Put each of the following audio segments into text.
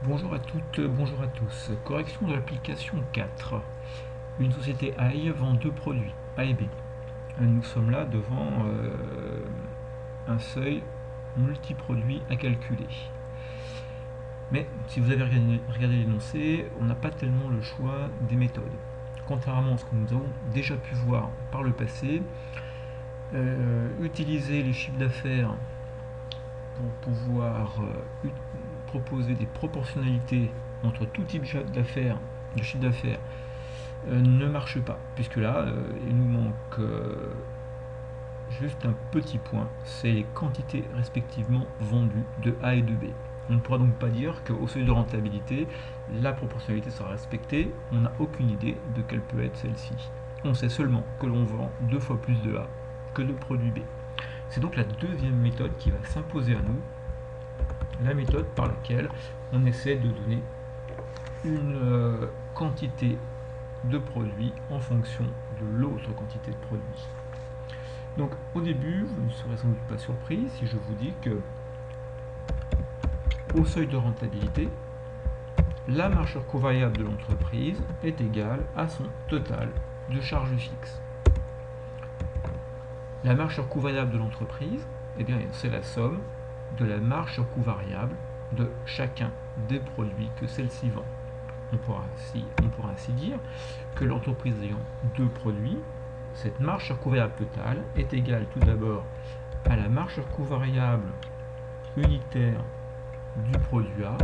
Bonjour à toutes, bonjour à tous. Correction de l'application 4. Une société AI vend deux produits, A et B. Nous sommes là devant un seuil multiproduit à calculer. Mais si vous avez regardé l'énoncé, on n'a pas tellement le choix des méthodes. Contrairement à ce que nous avons déjà pu voir par le passé, utiliser les chiffres d'affaires pour pouvoir proposer des proportionnalités entre tout type de chiffre d'affaires ne marche pas, puisque là, il nous manque juste un petit point, c'est les quantités respectivement vendues de A et de B. On ne pourra donc pas dire qu'au seuil de rentabilité, la proportionnalité sera respectée, on n'a aucune idée de quelle peut être celle-ci. On sait seulement que l'on vend 2 fois plus de A que de produits B. C'est donc la deuxième méthode qui va s'imposer à nous, la méthode par laquelle on essaie de donner une quantité de produits en fonction de l'autre quantité de produits. Donc au début, vous ne serez sans doute pas surpris si je vous dis que au seuil de rentabilité, la marge sur coût variable de l'entreprise est égale à son total de charges fixes. La marge sur coût variable de l'entreprise, eh bien, c'est la somme de la marge sur coût variable de chacun des produits que celle-ci vend. On pourra ainsi dire que l'entreprise ayant deux produits, cette marge sur coût variable totale est égale tout d'abord à la marge sur coût variable unitaire du produit A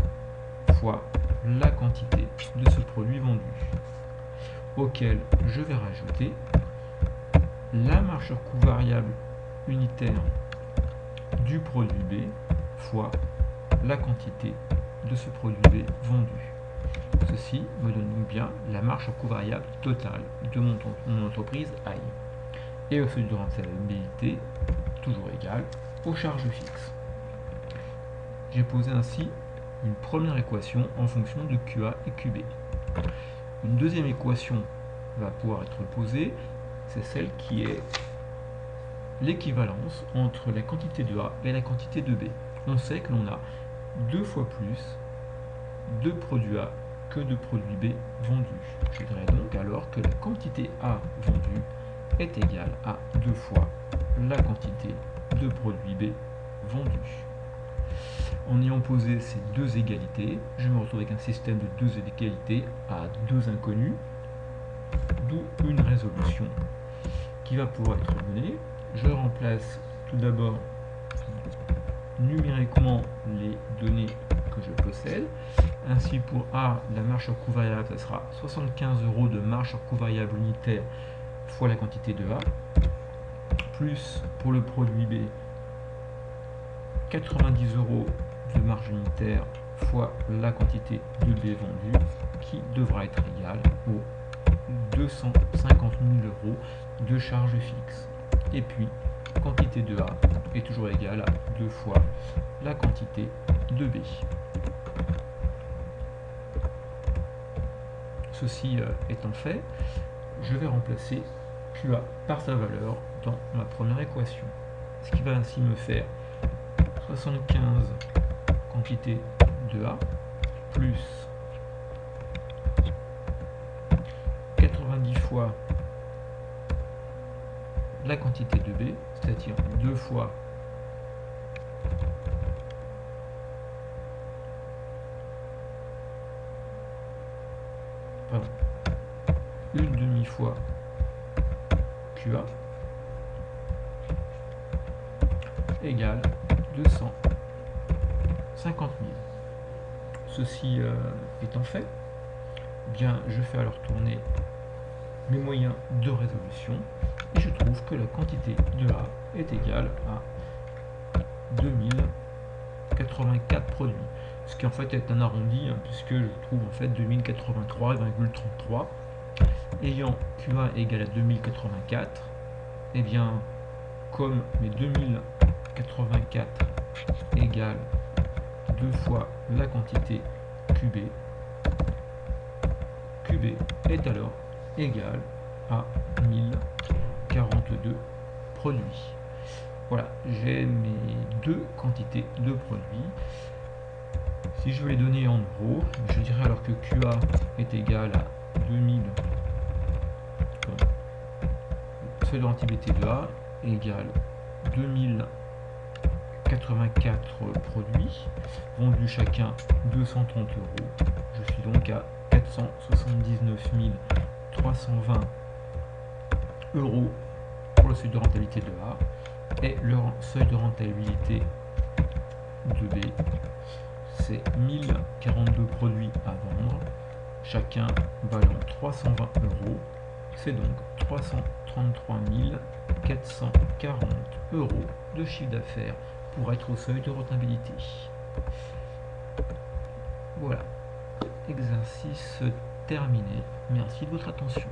fois la quantité de ce produit vendu, auquel je vais rajouter la marge sur coût variable unitaire du produit B fois la quantité de ce produit B vendu. Ceci me donne donc bien la marge sur coût variable totale de mon entreprise AI. Et au seuil de rentabilité, toujours égal aux charges fixes. J'ai posé ainsi une première équation en fonction de QA et QB. Une deuxième équation va pouvoir être posée, c'est celle qui est l'équivalence entre la quantité de A et la quantité de B. On sait que l'on a deux fois plus de produits A que de produits B vendus. Je dirais donc alors que la quantité A vendue est égale à deux fois la quantité de produits B vendus. En ayant posé ces deux égalités, je me retrouve avec un système de deux égalités à deux inconnus, d'où une résolution qui va pouvoir être donnée. Je remplace tout d'abord numériquement les données que je possède. Ainsi, pour A, la marge sur coût variable, ça sera 75 € de marge sur coût variable unitaire fois la quantité de A, plus pour le produit B, 90 € de marge unitaire fois la quantité de B vendue, qui devra être égale aux 250 000 € de charges fixes. Et puis, quantité de A est toujours égale à 2 fois la quantité de B. Ceci étant fait, je vais remplacer QA par sa valeur dans ma première équation. Ce qui va ainsi me faire 75 quantité de A plus 90 fois la quantité de B, c'est-à-dire 2 fois une demi-fois QA égale 250 000. Ceci étant fait, bien je fais alors tourner mes moyens de résolution et je trouve que la quantité de A est égale à 2084 produits, ce qui en fait est un arrondi puisque je trouve en fait 2083,33. Ayant QA égale à 2084, et bien comme mes 2084 égale 2 fois la quantité QB, QB est alors égal à 1042 produits. Voilà, j'ai mes deux quantités de produits. Si je veux les donner en euros, je dirais alors que QA est égal à 2000, seuil de rentabilité de A égale 2084 produits, vendus chacun 230 euros. Je suis donc à 479 320 euros pour le seuil de rentabilité de A, et le seuil de rentabilité de B, c'est 1042 produits à vendre, chacun valant 320 euros. C'est donc 333 440 euros de chiffre d'affaires pour être au seuil de rentabilité. Voilà, exercice terminé. Merci de votre attention.